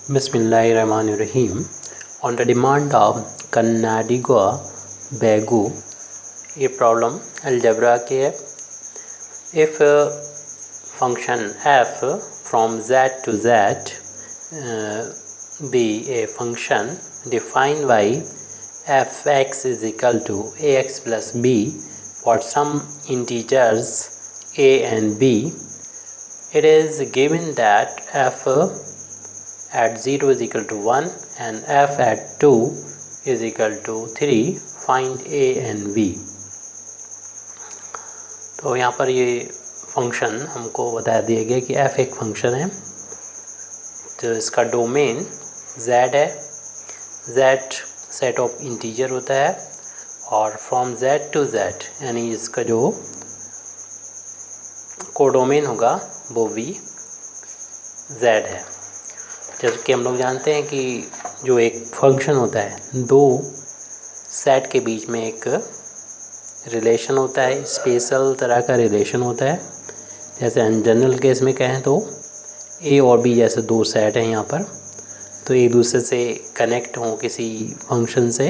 Bismillahirrahmanirrahim. On the demand of Kannadiga Begu, ये problem algebra की है. If function f from z to z be a function defined by fx is equal to ax plus b for some integers a and b, it is given that f at 0 is equal to 1 and f at 2 is equal to 3. Find a and b. तो यहाँ पर ये function हमको बता दिया गया कि f एक फंक्शन है, तो इसका डोमेन z है. z सेट ऑफ इंटीजर होता है और फ्रॉम z टू z यानी इसका जो कोडोमेन होगा वो भी z है. जैसे कि हम लोग जानते हैं कि जो एक फंक्शन होता है, दो सेट के बीच में एक रिलेशन होता है, स्पेशल तरह का रिलेशन होता है. जैसे जनरल केस में कहें तो ए और बी जैसे दो सेट हैं यहाँ पर, तो एक दूसरे से कनेक्ट हों किसी फंक्शन से.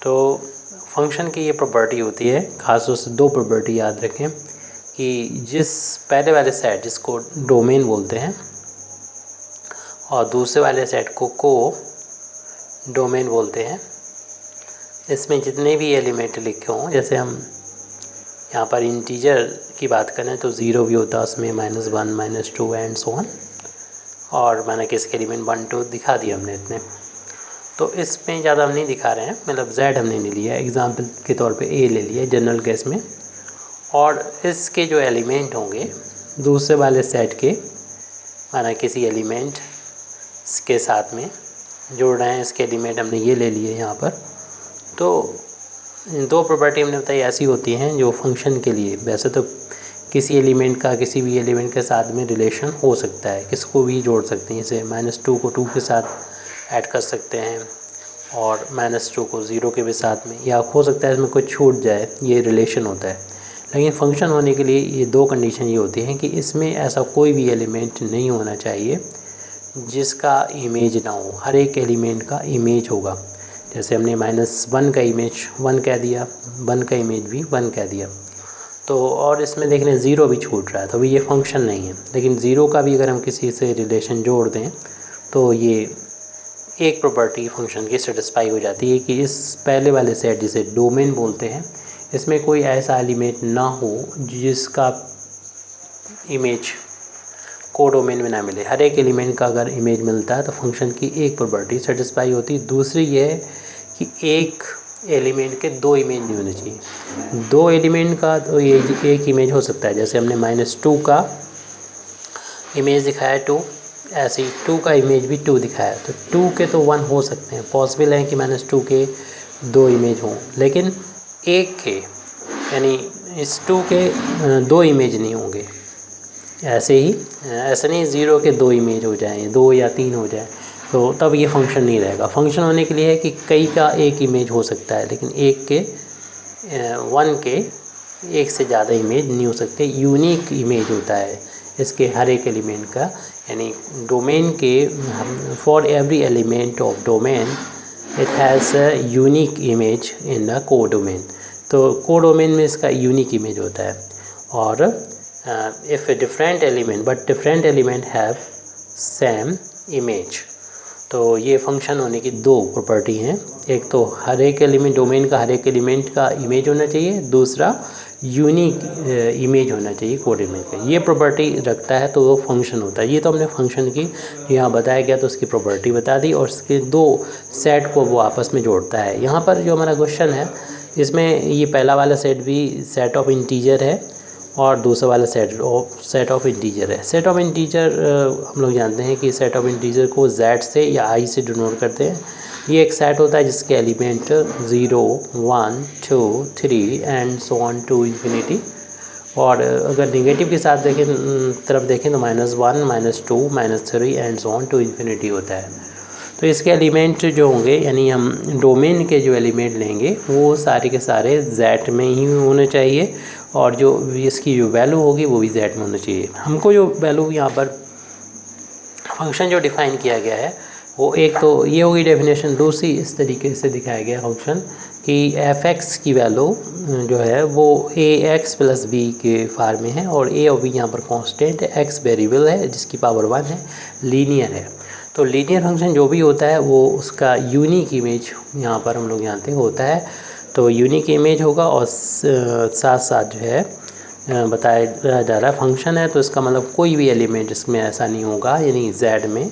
तो फंक्शन की ये प्रॉपर्टी होती है, ख़ासतौर से दो प्रॉपर्टी याद रखें कि जिस पहले वाले सेट जिसको डोमेन बोलते हैं और दूसरे वाले सेट को डोमेन बोलते हैं, इसमें जितने भी एलिमेंट लिखे हों, जैसे हम यहाँ पर इंटीजर की बात करें तो 0 भी होता है उसमें, -1 -2 एंड सो ऑन, और मैंने किसके एलिमेंट 1 2 दिखा दिए हमने इतने. तो इसमें ज़्यादा हम नहीं दिखा रहे हैं, मतलब z हमने नहीं लिया, एग्जाम्पल के तौर पे a ले लिया जनरल केस में. और इसके जो एलिमेंट होंगे दूसरे वाले सेट के, माना किसी एलिमेंट के साथ में जोड़ रहे हैं, इसके एलिमेंट हमने ये ले लिए यहाँ पर. तो दो प्रॉपर्टी हमने बताई ऐसी होती हैं जो फंक्शन के लिए, वैसे तो किसी एलिमेंट का किसी भी एलिमेंट के साथ में रिलेशन हो सकता है, किसको भी जोड़ सकते हैं. जैसे -2 को 2 के साथ ऐड कर सकते हैं और -2 को 0 के भी साथ में, या हो सकता है इसमें कुछ छूट जाए, ये रिलेशन होता है. लेकिन फंक्शन होने के लिए ये दो कंडीशन ये होती हैं कि इसमें ऐसा कोई भी एलिमेंट नहीं होना चाहिए जिसका इमेज ना हो. हर एक एलिमेंट का इमेज होगा. जैसे हमने -1 का इमेज 1 कह दिया, 1 का इमेज भी 1 कह दिया. तो और इसमें देख लें 0 भी छूट रहा है, तो अभी ये फंक्शन नहीं है. लेकिन 0 का भी अगर हम किसी से रिलेशन जोड़ दें तो ये एक प्रॉपर्टी फंक्शन की सेटिस्फाई हो जाती है कि इस पहले वाले सेट जिसे डोमेन बोलते हैं, इसमें कोई ऐसा एलिमेंट ना हो जिसका इमेज कोडोमेन में ना मिले. हर एक एलिमेंट का अगर इमेज मिलता है तो फंक्शन की एक प्रॉपर्टी सेटिस्फाई होती है. दूसरी ये है कि एक एलिमेंट के दो इमेज नहीं होने चाहिए. दो एलिमेंट का तो एक इमेज हो सकता है. जैसे हमने -2 का इमेज दिखाया 2, ऐसे ही 2 का इमेज भी 2 दिखाया, तो 2 के तो 1 हो सकते हैं. पॉसिबल है कि -2 के दो इमेज हों, लेकिन एक के यानी इस 2 के दो इमेज नहीं होंगे. ऐसे ही ऐसा नहीं 0 के दो इमेज हो जाएं, 2 या 3 हो जाए, तो तब ये फंक्शन नहीं रहेगा. फंक्शन होने के लिए है कि कई का एक इमेज हो सकता है, लेकिन एक के 1 के एक से ज़्यादा इमेज नहीं हो सकते. यूनिक इमेज होता है इसके हर एक एलिमेंट का, यानी डोमेन के for every element of domain it has a unique image in the codomain. तो कोडोमेन में इसका यूनिक इमेज होता है. और if a different element but different element have same image, तो ये फंक्शन होने की दो प्रॉपर्टी हैं. एक तो हर एक एलिमेंट, डोमेन का हर एक एलिमेंट का इमेज होना चाहिए, दूसरा यूनिक इमेज होना चाहिए कोड इमेज का. ये प्रॉपर्टी रखता है तो वो फंक्शन होता है. ये तो हमने फंक्शन की यहाँ बताया गया तो उसकी प्रॉपर्टी बता दी, और उसके दो सेट को वो आपस में जोड़ता है. यहाँ पर जो हमारा क्वेश्चन है इसमें ये पहला वाला सेट भी सेट ऑफ इंटीजर है और दूसरा वाला सेट ऑफ इंटीजर है. सेट ऑफ इंटीजर हम लोग जानते हैं कि सेट ऑफ इंटीजर को z से या i से डिनोट करते हैं. ये एक सेट होता है जिसके element 0 1 2 3 and so on to infinity. और अगर निगेटिव के साथ तरफ देखें तो -1 -2 -3 and so on to infinity होता है. तो इसके एलिमेंट जो होंगे, यानी हम डोमेन के जो एलिमेंट लेंगे वो सारे के सारे z में ही होने चाहिए, और जो इसकी जो वैल्यू होगी वो भी z में होना चाहिए. हमको जो वैल्यू यहाँ पर फंक्शन जो डिफ़ाइन किया गया है वो एक तो ये होगी डेफिनेशन, दूसरी इस तरीके से दिखाया गया फंक्शन कि एफ एक्स की वैल्यू जो है वो ए एक्स प्लस बी के फार्म में है और ए और बी यहाँ पर कांस्टेंट है, एक्स वेरिएबल है जिसकी पावर 1 है, लीनियर है। तो लीनियर फंक्शन जो भी होता है वो उसका यूनिक इमेज यहाँ पर हम लोग जानते हैं होता है। तो यूनिक इमेज होगा और साथ साथ जो है बताया जा रहा है फंक्शन है तो इसका मतलब कोई भी एलिमेंट इसमें ऐसा नहीं होगा यानी z में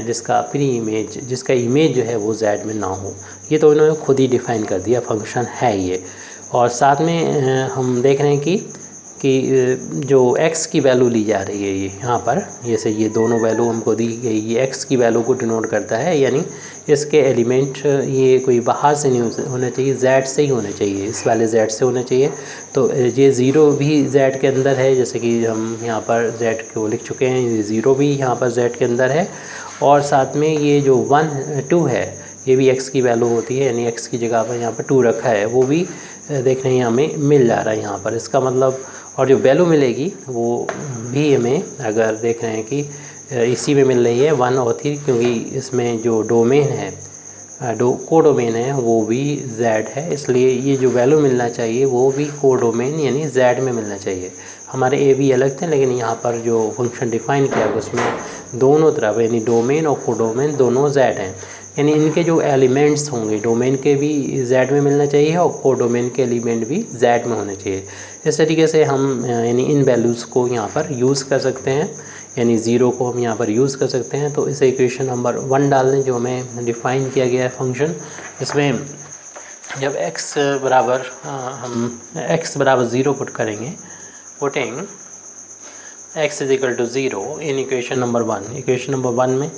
जिसका प्री इमेज जिसका इमेज जो है वो z में ना हो। ये तो इन्होंने खुद ही डिफ़ाइन कर दिया फंक्शन है ये। और साथ में हम देख रहे हैं कि जो x की वैल्यू ली जा रही है ये यहाँ पर, जैसे ये दोनों वैल्यू हमको दी गई, ये x की वैल्यू को डिनोट करता है यानी इसके एलिमेंट ये कोई बाहर से नहीं होना चाहिए, z से ही होने चाहिए, इस वाले z से होने चाहिए। तो ये ज़ीरो भी z के अंदर है, जैसे कि हम यहाँ पर z को लिख चुके हैं, ये ज़ीरो भी यहाँ पर z के अंदर है। और साथ में ये जो 1 2 है ये भी x की वैल्यू होती है यानी x की जगह पर यहाँ पर 2 रखा है, वो भी देख रहे हैं हमें मिल जा रहा है यहाँ पर। इसका मतलब और जो वैल्यू मिलेगी वो भी हमें अगर देख रहे हैं कि इसी में मिल रही है 1 और 3, क्योंकि इसमें जो डोमेन है कोडोमेन है वो भी z है, इसलिए ये जो वैल्यू मिलना चाहिए वो भी कोडोमेन यानी z में मिलना चाहिए। हमारे ए भी अलग थे लेकिन यहाँ पर जो फंक्शन डिफ़ाइन किया गया उसमें दोनों तरफ यानी डोमेन और कोडोमेन दोनों z हैं, यानी इनके जो एलिमेंट्स होंगे डोमेन के भी z में मिलना चाहिए और कोडोमेन के एलिमेंट भी z में होने चाहिए। इस तरीके से हम यानी इन वैल्यूज़ को यहाँ पर यूज़ कर सकते हैं, यानी ज़ीरो को हम यहाँ पर यूज़ कर सकते हैं। तो इस इक्वेशन नंबर 1 डालने जो हमें डिफ़ाइन किया गया है फंक्शन, इसमें जब x बराबर हम x बराबर 0 पुट करेंगे, putting x is equal to 0 in equation number 1, equation number 1 में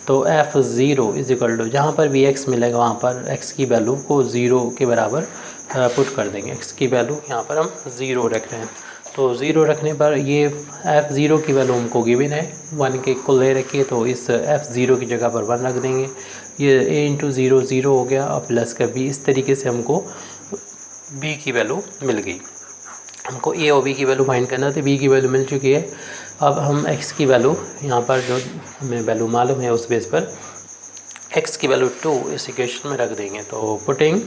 तो f0 इज इक्वल टू जहाँ पर भी x मिलेगा वहाँ पर x की वैल्यू को 0 के बराबर पुट कर देंगे। x की वैल्यू यहाँ पर हम 0 रख रहे हैं, तो 0 रखने पर ये f0 की वैल्यू हमको गिवन है 1 के इक्वल ले रखिए, तो इस f0 की जगह पर 1 रख देंगे। ये a इंटू 0 0 हो गया और प्लस का b, इस तरीके से हमको b की वैल्यू मिल गई। हमको a और b की वैल्यू फाइंड करना था, b की वैल्यू मिल चुकी है। अब हम x की वैल्यू यहाँ पर जो हमें वैल्यू मालूम है उस बेस पर x की वैल्यू 2 इस इक्वेशन में रख देंगे। तो putting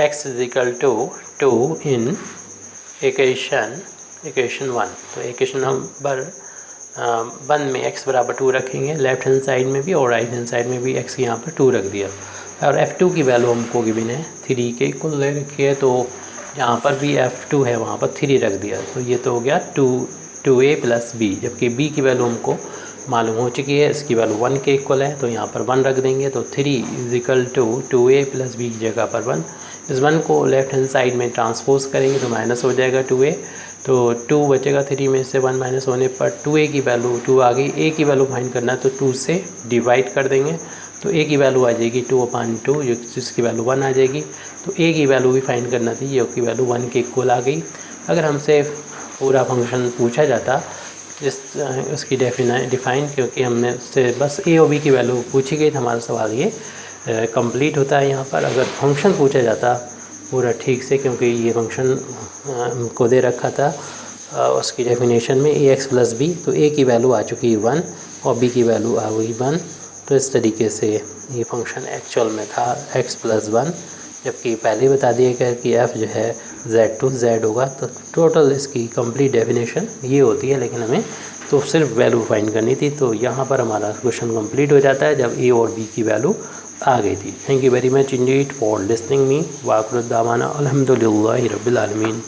x is equal to 2 in equation 1, तो इक्वेशन नंबर 1 में x बराबर 2 रखेंगे, लेफ्ट हैंड साइड में भी और राइट हैंड साइड में भी x यहाँ पर 2 रख दिया। और f2 की वैल्यू हमको गिवन है 3 के इक्वल ले रखी है, तो यहाँ पर भी f2 है वहाँ पर 3 रख दिया, तो ये तो हो गया 2a प्लस b, जबकि b की वैल्यू हमको मालूम हो चुकी है, इसकी वैल्यू 1 के इक्वल है, तो यहाँ पर 1 रख देंगे। तो 3 is equal to 2a plus b की जगह पर 1, इस 1 को लेफ्ट हैंड साइड में ट्रांसपोज करेंगे तो माइनस हो जाएगा 2a, तो 2 बचेगा 3 में से 1 माइनस होने पर 2a की वैल्यू 2 आ गई। a की वैल्यू फाइंड करना है तो 2 से डिवाइड कर देंगे, तो a की वैल्यू आ जाएगी 2/2 जिसकी वैल्यू 1 आ जाएगी। तो a की वैल्यू भी फाइंड करना थी, ये की वैल्यू 1 के इक्वल आ गई। अगर हमसे पूरा फंक्शन पूछा जाता उसकी डिफ़ाइन, क्योंकि हमने उससे बस a और b की वैल्यू पूछी गई, तो हमारा सवाल ये कंप्लीट होता है। यहाँ पर अगर फंक्शन पूछा जाता पूरा ठीक से, क्योंकि ये फंक्शन को दे रखा था उसकी डेफिनेशन में ax प्लस b, तो a की वैल्यू आ चुकी है 1 और b की वैल्यू आ गई 1, तो इस तरीके से ये फंक्शन एक्चुअल में था x प्लस 1, जबकि पहले बता दिया गया कि f जो है z टू z होगा। तो टोटल इसकी कंप्लीट डेफिनेशन ये होती है, लेकिन हमें तो सिर्फ वैल्यू फाइंड करनी थी। तो यहाँ पर हमारा क्वेश्चन कंप्लीट हो जाता है जब a और b की वैल्यू आ गई थी। Thank you very much indeed for listening me. वाक़िर दावाना अल्हम्दुलिल्लाहि रब्बिल आलमीन।